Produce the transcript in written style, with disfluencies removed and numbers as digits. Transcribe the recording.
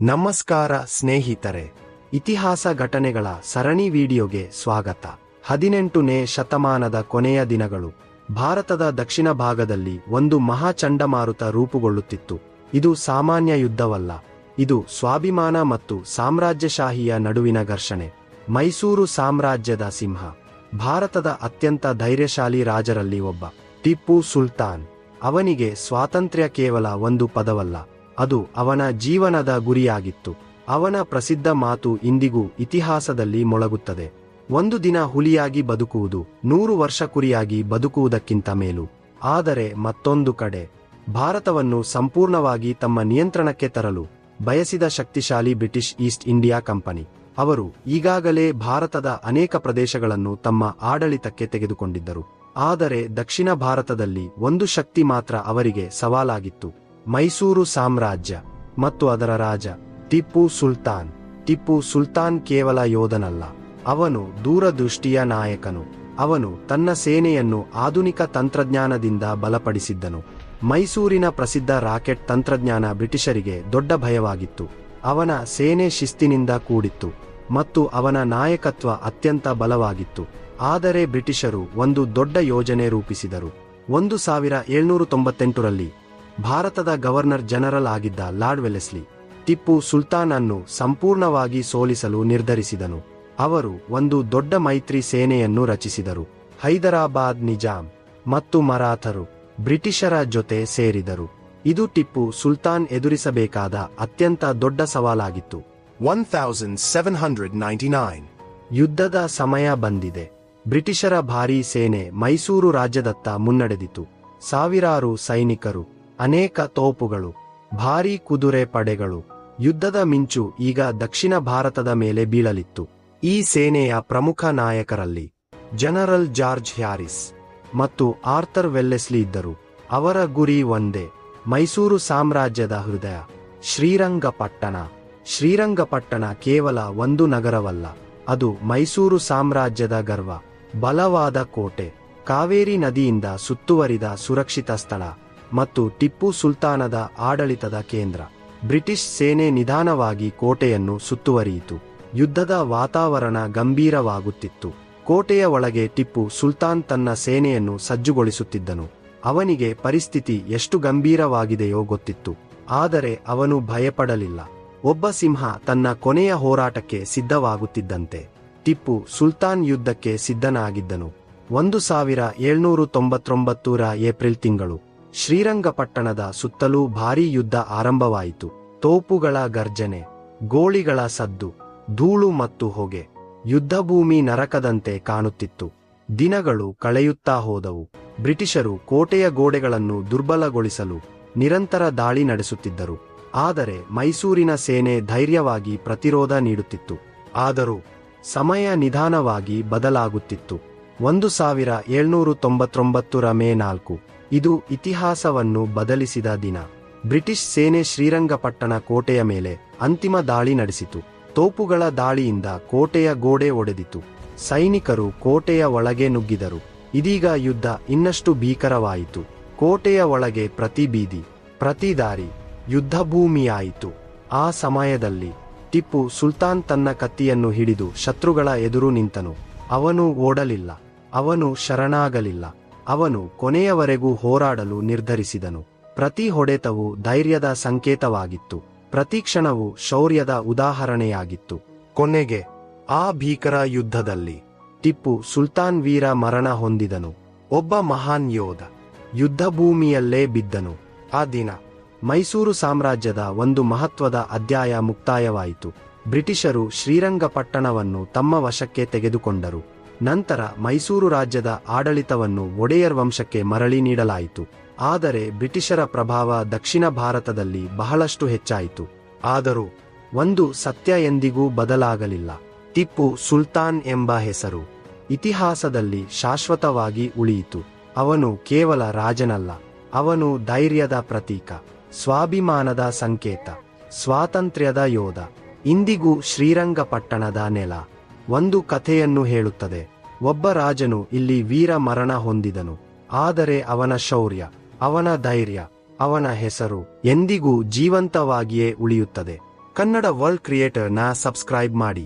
ನಮಸ್ಕಾರ ಸ್ನೇಹಿತರೆ, ಇತಿಹಾಸ ಘಟನೆಗಳ ಸರಣಿ ವಿಡಿಯೋಗೆ ಸ್ವಾಗತ. 18ನೇ ಶತಮಾನದ ಕೊನೆಯ ದಿನಗಳು. ಭಾರತದ ದಕ್ಷಿಣ ಭಾಗದಲ್ಲಿ ಒಂದು ಮಹಾ ಚಂಡಮಾರುತ ರೂಪುಗೊಳ್ಳುತ್ತಿತ್ತು. ಇದು ಸಾಮಾನ್ಯ ಯುದ್ಧವಲ್ಲ, ಇದು ಸ್ವಾಭಿಮಾನ ಮತ್ತು ಸಾಮ್ರಾಜ್ಯಶಾಹಿಯ ನಡುವಿನ ಘರ್ಷಣೆ. ಮೈಸೂರು ಸಾಮ್ರಾಜ್ಯದ ಸಿಂಹ, ಭಾರತದ ಅತ್ಯಂತ ಧೈರ್ಯಶಾಲಿ ರಾಜರಲ್ಲಿ ಒಬ್ಬ, ಟಿಪ್ಪು ಸುಲ್ತಾನ್. ಅವನಿಗೆ ಸ್ವಾತಂತ್ರ್ಯ ಕೇವಲ ಒಂದು ಪದವಲ್ಲ, ಅದು ಅವನ ಜೀವನದ ಗುರಿಯಾಗಿತ್ತು. ಅವನ ಪ್ರಸಿದ್ಧ ಮಾತು ಇಂದಿಗೂ ಇತಿಹಾಸದಲ್ಲಿ ಮೊಳಗುತ್ತದೆ: ಒಂದು ದಿನ ಹುಲಿಯಾಗಿ ಬದುಕುವುದು 100 ವರ್ಷ ಕುರಿಯಾಗಿ ಬದುಕುವುದಕ್ಕಿಂತ ಮೇಲು. ಆದರೆ ಮತ್ತೊಂದು ಕಡೆ, ಭಾರತವನ್ನು ಸಂಪೂರ್ಣವಾಗಿ ತಮ್ಮ ನಿಯಂತ್ರಣಕ್ಕೆ ತರಲು ಬಯಸಿದ ಶಕ್ತಿಶಾಲಿ ಬ್ರಿಟಿಷ್ ಈಸ್ಟ್ ಇಂಡಿಯಾ ಕಂಪನಿ. ಅವರು ಈಗಾಗಲೇ ಭಾರತದ ಅನೇಕ ಪ್ರದೇಶಗಳನ್ನು ತಮ್ಮ ಆಡಳಿತಕ್ಕೆ ತೆಗೆದುಕೊಂಡಿದ್ದರು. ಆದರೆ ದಕ್ಷಿಣ ಭಾರತದಲ್ಲಿ ಒಂದು ಶಕ್ತಿ ಮಾತ್ರ ಅವರಿಗೆ ಸವಾಲಾಗಿತ್ತು: ಮೈಸೂರು ಸಾಮ್ರಾಜ್ಯ ಮತ್ತು ಅದರ ರಾಜ ಟಿಪ್ಪು ಸುಲ್ತಾನ್. ಟಿಪ್ಪು ಸುಲ್ತಾನ್ ಕೇವಲ ಯೋಧನಲ್ಲ, ಅವನು ದೂರದೃಷ್ಟಿಯ ನಾಯಕನು. ಅವನು ತನ್ನ ಸೇನೆಯನ್ನು ಆಧುನಿಕ ತಂತ್ರಜ್ಞಾನದಿಂದ ಬಲಪಡಿಸಿದ್ದನು. ಮೈಸೂರಿನ ಪ್ರಸಿದ್ಧ ರಾಕೆಟ್ ತಂತ್ರಜ್ಞಾನ ಬ್ರಿಟಿಷರಿಗೆ ದೊಡ್ಡ ಭಯವಾಗಿತ್ತು. ಅವನ ಸೇನೆ ಶಿಸ್ತಿನಿಂದ ಕೂಡಿತ್ತು ಮತ್ತು ಅವನ ನಾಯಕತ್ವ ಅತ್ಯಂತ ಬಲವಾಗಿತ್ತು. ಆದರೆ ಬ್ರಿಟಿಷರು ಒಂದು ದೊಡ್ಡ ಯೋಜನೆ ರೂಪಿಸಿದರು. 1798ರಲ್ಲಿ ಭಾರತದ ಗವರ್ನರ್ ಜನರಲ್ ಆಗಿದ್ದ ಲಾರ್ಡ್ ವೆಲ್ಲೆಸ್ಲಿ ಟಿಪ್ಪು ಸುಲ್ತಾನ್ ಅನ್ನು ಸಂಪೂರ್ಣವಾಗಿ ಸೋಲಿಸಲು ನಿರ್ಧರಿಸಿದನು. ಅವರು ಒಂದು ದೊಡ್ಡ ಮೈತ್ರಿ ಸೇನೆಯನ್ನು ರಚಿಸಿದರು. ಹೈದರಾಬಾದ್ ನಿಜಾಂ ಮತ್ತು ಮರಾಠರು ಬ್ರಿಟಿಷರ ಜೊತೆ ಸೇರಿದರು. ಇದು ಟಿಪ್ಪು ಸುಲ್ತಾನ್ ಎದುರಿಸಬೇಕಾದ ಅತ್ಯಂತ ದೊಡ್ಡ ಸವಾಲಾಗಿತ್ತು. 1799 ಯುದ್ಧದ ಸಮಯ ಬಂದಿದೆ. ಬ್ರಿಟಿಷರ ಭಾರೀ ಸೇನೆ ಮೈಸೂರು ರಾಜ್ಯದತ್ತ ಮುನ್ನಡೆದಿತು. ಸಾವಿರಾರು ಸೈನಿಕರು, ಅನೇಕ ತೋಪುಗಳು, ಭಾರೀ ಕುದುರೆ ಪಡೆಗಳು. ಯುದ್ಧದ ಮಿಂಚು ಈಗ ದಕ್ಷಿಣ ಭಾರತದ ಮೇಲೆ ಬೀಳಲಿತ್ತು. ಈ ಸೇನೆಯ ಪ್ರಮುಖ ನಾಯಕರಲ್ಲಿ ಜನರಲ್ ಜಾರ್ಜ್ ಹ್ಯಾರಿಸ್ ಮತ್ತು ಆರ್ಥರ್ ವೆಲ್ಲೆಸ್ಲಿ ಇದ್ದರು. ಅವರ ಗುರಿ ಒಂದೇ: ಮೈಸೂರು ಸಾಮ್ರಾಜ್ಯದ ಹೃದಯ, ಶ್ರೀರಂಗಪಟ್ಟಣ. ಶ್ರೀರಂಗಪಟ್ಟಣ ಕೇವಲ ಒಂದು ನಗರವಲ್ಲ, ಅದು ಮೈಸೂರು ಸಾಮ್ರಾಜ್ಯದ ಗರ್ವ. ಬಲವಾದ ಕೋಟೆ, ಕಾವೇರಿ ನದಿಯಿಂದ ಸುತ್ತುವರಿದ ಸುರಕ್ಷಿತ ಸ್ಥಳ ಮತ್ತು ಟಿಪ್ಪು ಸುಲ್ತಾನದ ಆಡಳಿತದ ಕೇಂದ್ರ. ಬ್ರಿಟಿಷ್ ಸೇನೆ ನಿಧಾನವಾಗಿ ಕೋಟೆಯನ್ನು ಸುತ್ತುವರಿಯಿತು. ಯುದ್ಧದ ವಾತಾವರಣ ಗಂಭೀರವಾಗುತ್ತಿತ್ತು. ಕೋಟೆಯ ಒಳಗೆ ಟಿಪ್ಪು ಸುಲ್ತಾನ್ ತನ್ನ ಸೇನೆಯನ್ನು ಸಜ್ಜುಗೊಳಿಸುತ್ತಿದ್ದನು. ಅವನಿಗೆ ಪರಿಸ್ಥಿತಿ ಎಷ್ಟು ಗಂಭೀರವಾಗಿದೆಯೋ ಗೊತ್ತಿತ್ತು, ಆದರೆ ಅವನು ಭಯಪಡಲಿಲ್ಲ. ಒಬ್ಬ ಸಿಂಹ ತನ್ನ ಕೊನೆಯ ಹೋರಾಟಕ್ಕೆ ಸಿದ್ಧವಾಗುತ್ತಿದ್ದಂತೆ ಟಿಪ್ಪು ಸುಲ್ತಾನ್ ಯುದ್ಧಕ್ಕೆ ಸಿದ್ಧನಾಗಿದ್ದನು. 1799ರ ಏಪ್ರಿಲ್ ತಿಂಗಳು ಶ್ರೀರಂಗಪಟ್ಟಣದ ಸುತ್ತಲೂ ಭಾರೀ ಯುದ್ಧ ಆರಂಭವಾಯಿತು. ತೋಪುಗಳ ಗರ್ಜನೆ, ಗೋಳಿಗಳ ಸದ್ದು, ಧೂಳು ಮತ್ತು ಹೊಗೆ. ಯುದ್ಧಭೂಮಿ ನರಕದಂತೆ ಕಾಣುತ್ತಿತ್ತು. ದಿನಗಳು ಕಳೆಯುತ್ತಾ ಹೋದವು. ಬ್ರಿಟಿಷರು ಕೋಟೆಯ ಗೋಡೆಗಳನ್ನು ದುರ್ಬಲಗೊಳಿಸಲು ನಿರಂತರ ದಾಳಿ ನಡೆಸುತ್ತಿದ್ದರು. ಆದರೆ ಮೈಸೂರಿನ ಸೇನೆ ಧೈರ್ಯವಾಗಿ ಪ್ರತಿರೋಧ ನೀಡುತ್ತಿತ್ತು. ಆದರೂ ಸಮಯ ನಿಧಾನವಾಗಿ ಬದಲಾಗುತ್ತಿತ್ತು. 1799ರ ಮೇ 4, ಇದು ಇತಿಹಾಸವನ್ನು ಬದಲಿಸಿದ ದಿನ. ಬ್ರಿಟಿಷ್ ಸೇನೆ ಶ್ರೀರಂಗಪಟ್ಟಣ ಕೋಟೆಯ ಮೇಲೆ ಅಂತಿಮ ದಾಳಿ ನಡೆಸಿತು. ತೋಪುಗಳ ದಾಳಿಯಿಂದ ಕೋಟೆಯ ಗೋಡೆ ಒಡೆದಿತು. ಸೈನಿಕರು ಕೋಟೆಯ ಒಳಗೆ ನುಗ್ಗಿದರು. ಇದೀಗ ಯುದ್ಧ ಇನ್ನಷ್ಟು ಭೀಕರವಾಯಿತು. ಕೋಟೆಯ ಒಳಗೆ ಪ್ರತಿ ಬೀದಿ, ಪ್ರತಿ ದಾರಿ ಯುದ್ಧಭೂಮಿಯಾಯಿತು. ಆ ಸಮಯದಲ್ಲಿ ಟಿಪ್ಪು ಸುಲ್ತಾನ್ ತನ್ನ ಕತ್ತಿಯನ್ನು ಹಿಡಿದು ಶತ್ರುಗಳ ಎದುರು ನಿಂತನು. ಅವನು ಓಡಲಿಲ್ಲ, ಅವನು ಶರಣಾಗಲಿಲ್ಲ. ಅವನು ಕೊನೆಯವರೆಗೂ ಹೋರಾಡಲು ನಿರ್ಧರಿಸಿದನು. ಪ್ರತಿ ಹೊಡೆತವೂ ಧೈರ್ಯದ ಸಂಕೇತವಾಗಿತ್ತು, ಪ್ರತಿ ಕ್ಷಣವೂ ಶೌರ್ಯದ ಉದಾಹರಣೆಯಾಗಿತ್ತು. ಕೊನೆಗೆ ಆ ಭೀಕರ ಯುದ್ಧದಲ್ಲಿ ಟಿಪ್ಪು ಸುಲ್ತಾನ್ ವೀರ ಮರಣ ಹೊಂದಿದನು. ಒಬ್ಬ ಮಹಾನ್ ಯೋಧ ಯುದ್ಧಭೂಮಿಯಲ್ಲೇ ಬಿದ್ದನು. ಆ ದಿನ ಮೈಸೂರು ಸಾಮ್ರಾಜ್ಯದ ಒಂದು ಮಹತ್ವದ ಅಧ್ಯಾಯ ಮುಕ್ತಾಯವಾಯಿತು. ಬ್ರಿಟಿಷರು ಶ್ರೀರಂಗಪಟ್ಟಣವನ್ನು ತಮ್ಮ ವಶಕ್ಕೆ ತೆಗೆದುಕೊಂಡರು. ನಂತರ ಮೈಸೂರು ರಾಜ್ಯದ ಆಡಳಿತವನ್ನು ಒಡೆಯರ್ ವಂಶಕ್ಕೆ ಮರಳಿ ನೀಡಲಾಯಿತು. ಆದರೆ ಬ್ರಿಟಿಷರ ಪ್ರಭಾವ ದಕ್ಷಿಣ ಭಾರತದಲ್ಲಿ ಬಹಳಷ್ಟು ಹೆಚ್ಚಾಯಿತು. ಆದರೂ ಒಂದು ಸತ್ಯ ಎಂದಿಗೂ ಬದಲಾಗಲಿಲ್ಲ: ಟಿಪ್ಪು ಸುಲ್ತಾನ್ ಎಂಬ ಹೆಸರು ಇತಿಹಾಸದಲ್ಲಿ ಶಾಶ್ವತವಾಗಿ ಉಳಿಯಿತು. ಅವನು ಕೇವಲ ರಾಜನಲ್ಲ, ಅವನು ಧೈರ್ಯದ ಪ್ರತೀಕ, ಸ್ವಾಭಿಮಾನದ ಸಂಕೇತ, ಸ್ವಾತಂತ್ರ್ಯದ ಯೋಧ. ಇಂದಿಗೂ ಶ್ರೀರಂಗಪಟ್ಟಣದ ನೆಲ ಒಂದು ಕಥೆಯನ್ನು ಹೇಳುತ್ತದೆ. ಒಬ್ಬ ರಾಜನು ಇಲ್ಲಿ ವೀರ ಮರಣ ಹೊಂದಿದನು, ಆದರೆ ಅವನ ಶೌರ್ಯ, ಅವನ ಧೈರ್ಯ, ಅವನ ಹೆಸರು ಎಂದಿಗೂ ಜೀವಂತವಾಗಿಯೇ ಉಳಿಯುತ್ತದೆ. ಕನ್ನಡ ವರ್ಲ್ಡ್ ಕ್ರಿಯೇಟರ್ನ ಸಬ್ಸ್ಕ್ರೈಬ್ ಮಾಡಿ.